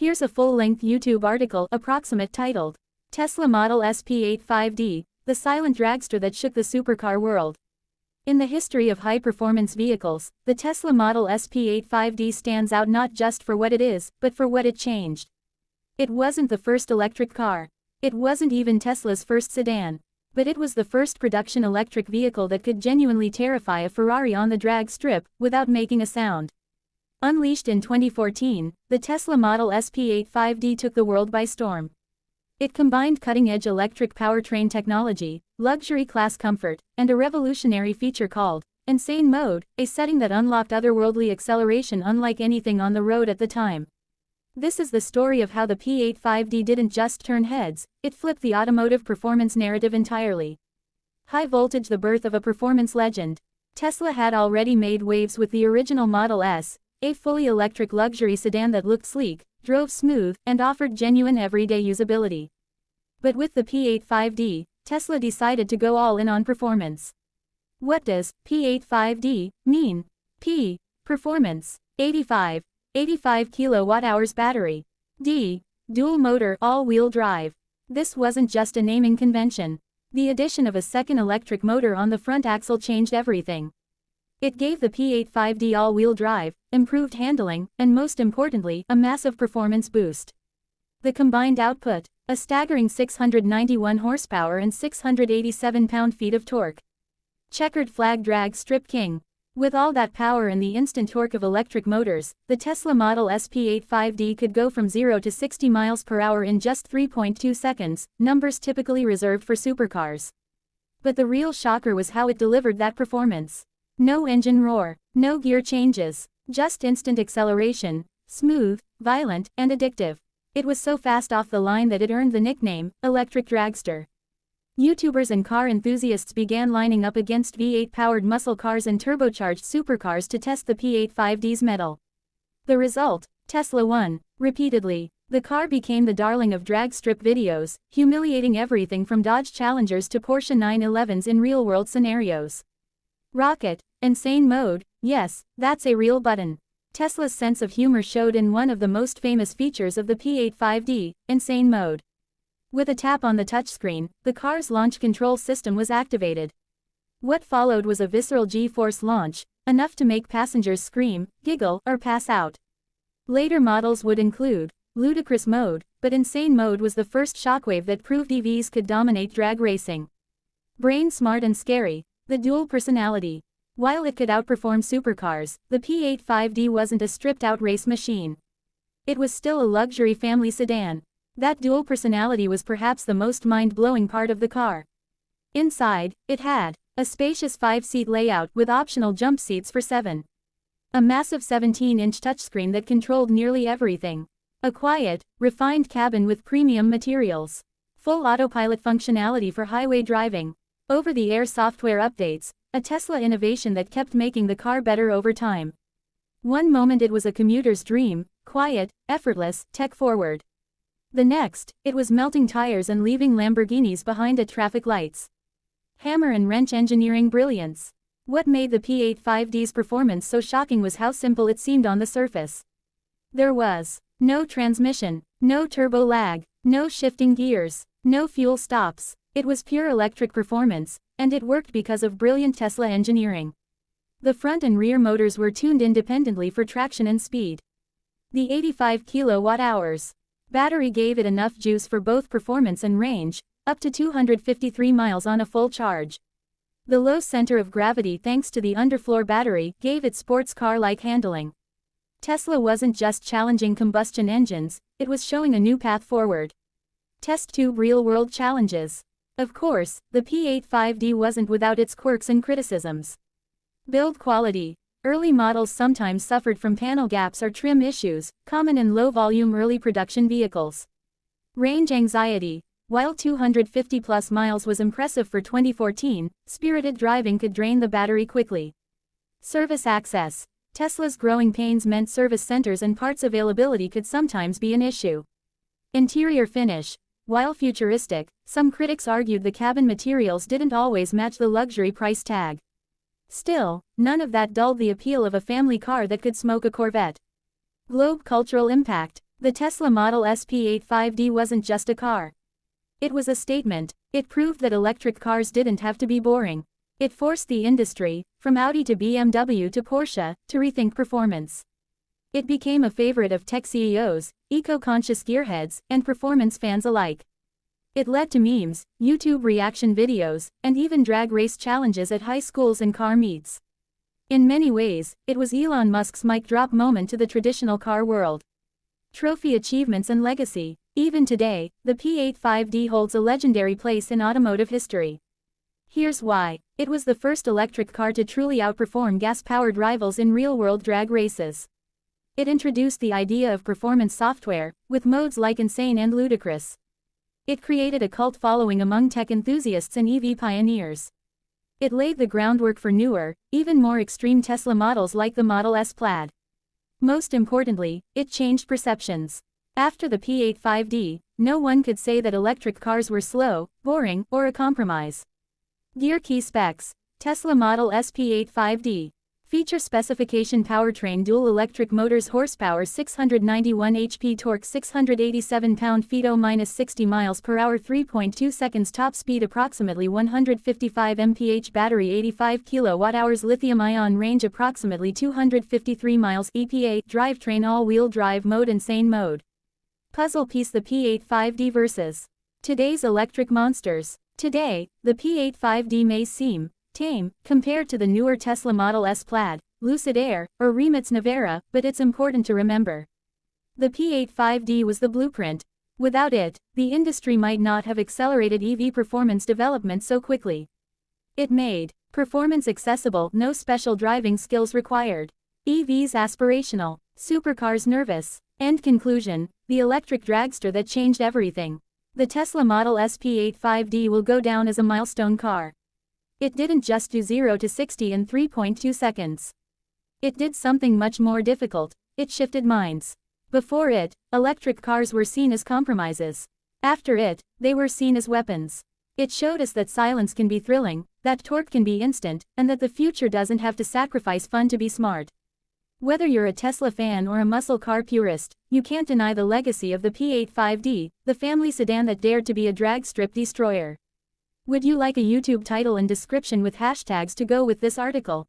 Here's a full-length YouTube article approximate titled, Tesla Model S P85D, the silent dragster that shook the supercar world. In the history of high-performance vehicles, the Tesla Model S P85D stands out not just for what it is, but for what it changed. It wasn't the first electric car. It wasn't even Tesla's first sedan. But it was the first production electric vehicle that could genuinely terrify a Ferrari on the drag strip, without making a sound. Unleashed in 2014, the Tesla Model S P85D took the world by storm. It combined cutting-edge electric powertrain technology, luxury-class comfort, and a revolutionary feature called insane mode, a setting that unlocked otherworldly acceleration unlike anything on the road at the time. This is the story of how the P85D didn't just turn heads, it flipped the automotive performance narrative entirely. High voltage, the birth of a performance legend. Tesla had already made waves with the original Model S, a fully electric luxury sedan that looked sleek, drove smooth, and offered genuine everyday usability. But with the P85D, Tesla decided to go all in on performance. What does P85D mean? P. Performance. 85 kilowatt-hours battery. D. Dual motor all-wheel drive. This wasn't just a naming convention. The addition of a second electric motor on the front axle changed everything. It gave the P85D all-wheel drive, improved handling, and most importantly, a massive performance boost. The combined output, a staggering 691 horsepower and 687 pound-feet of torque. Checkered flag drag strip king. With all that power and the instant torque of electric motors, the Tesla Model S P85D could go from 0 to 60 miles per hour in just 3.2 seconds, numbers typically reserved for supercars. But the real shocker was how it delivered that performance. No engine roar, no gear changes, just instant acceleration, smooth, violent, and addictive. It was so fast off the line that it earned the nickname, Electric Dragster. YouTubers and car enthusiasts began lining up against V8-powered muscle cars and turbocharged supercars to test the P85D's mettle. The result? Tesla won, repeatedly. The car became the darling of drag strip videos, humiliating everything from Dodge Challengers to Porsche 911s in real-world scenarios. Rocket, insane mode, yes, that's a real button. Tesla's sense of humor showed in one of the most famous features of the P85D, insane mode. With a tap on the touchscreen, the car's launch control system was activated. What followed was a visceral G-force launch, enough to make passengers scream, giggle, or pass out. Later models would include ludicrous mode, but insane mode was the first shockwave that proved EVs could dominate drag racing. Brain smart and scary, the dual personality. While it could outperform supercars, the P85D wasn't a stripped-out race machine. It was still a luxury family sedan. That dual personality was perhaps the most mind-blowing part of the car. Inside, it had a spacious 5-seat layout with optional jump seats for 7. A massive 17-inch touchscreen that controlled nearly everything. A quiet, refined cabin with premium materials. Full autopilot functionality for highway driving. Over-the-air software updates, a Tesla innovation that kept making the car better over time. One moment it was a commuter's dream, quiet, effortless, tech-forward. The next, it was melting tires and leaving Lamborghinis behind at traffic lights. Hammer and wrench engineering brilliance. What made the P85D's performance so shocking was how simple it seemed on the surface. There was no transmission, no turbo lag, no shifting gears, no fuel stops. It was pure electric performance, and it worked because of brilliant Tesla engineering. The front and rear motors were tuned independently for traction and speed. The 85 kilowatt-hours battery gave it enough juice for both performance and range, up to 253 miles on a full charge. The low center of gravity thanks to the underfloor battery gave it sports car-like handling. Tesla wasn't just challenging combustion engines, it was showing a new path forward. Test tube real-world challenges. Of course, the P85D wasn't without its quirks and criticisms. Build quality. Early models sometimes suffered from panel gaps or trim issues, common in low-volume early production vehicles. Range anxiety. While 250-plus miles was impressive for 2014, spirited driving could drain the battery quickly. Service access. Tesla's growing pains meant service centers and parts availability could sometimes be an issue. Interior finish. While futuristic, some critics argued the cabin materials didn't always match the luxury price tag. Still, none of that dulled the appeal of a family car that could smoke a Corvette. Globe cultural impact. The Tesla Model S P85D wasn't just a car. It was a statement. It proved that electric cars didn't have to be boring. It forced the industry, from Audi to BMW to Porsche, to rethink performance. It became a favorite of tech CEOs, eco-conscious gearheads, and performance fans alike. It led to memes, YouTube reaction videos, and even drag race challenges at high schools and car meets. In many ways, it was Elon Musk's mic drop moment to the traditional car world. Trophy achievements and legacy. Even today, the P85D holds a legendary place in automotive history. Here's why. It was the first electric car to truly outperform gas-powered rivals in real-world drag races. It introduced the idea of performance software, with modes like insane and ludicrous. It created a cult following among tech enthusiasts and EV pioneers. It laid the groundwork for newer, even more extreme Tesla models like the Model S Plaid. Most importantly, it changed perceptions. After the P85D, no one could say that electric cars were slow, boring, or a compromise. Gear key specs. Tesla Model S P85D. Feature specification: powertrain dual electric motors, horsepower 691 HP, torque 687 pound-feet, -60 miles per hour, 3.2 seconds, top speed approximately 155 mph, battery 85 kWh, lithium-ion, range approximately 253 miles, EPA, drivetrain all-wheel drive mode, insane mode. Puzzle piece: the P85D versus today's electric monsters. Today, the P85D may seem tame compared to the newer Tesla Model S Plaid, Lucid Air, or Rimac Navara, but it's important to remember. The P85D was the blueprint. Without it, the industry might not have accelerated EV performance development so quickly. It made performance accessible, no special driving skills required. EVs aspirational, supercars nervous. End conclusion: the electric dragster that changed everything. The Tesla Model S P85D will go down as a milestone car. It didn't just do 0 to 60 in 3.2 seconds. It did something much more difficult. It shifted minds. Before it, electric cars were seen as compromises. After it, they were seen as weapons. It showed us that silence can be thrilling, that torque can be instant, and that the future doesn't have to sacrifice fun to be smart. Whether you're a Tesla fan or a muscle car purist, you can't deny the legacy of the P85D, the family sedan that dared to be a drag strip destroyer. Would you like a YouTube title and description with hashtags to go with this article?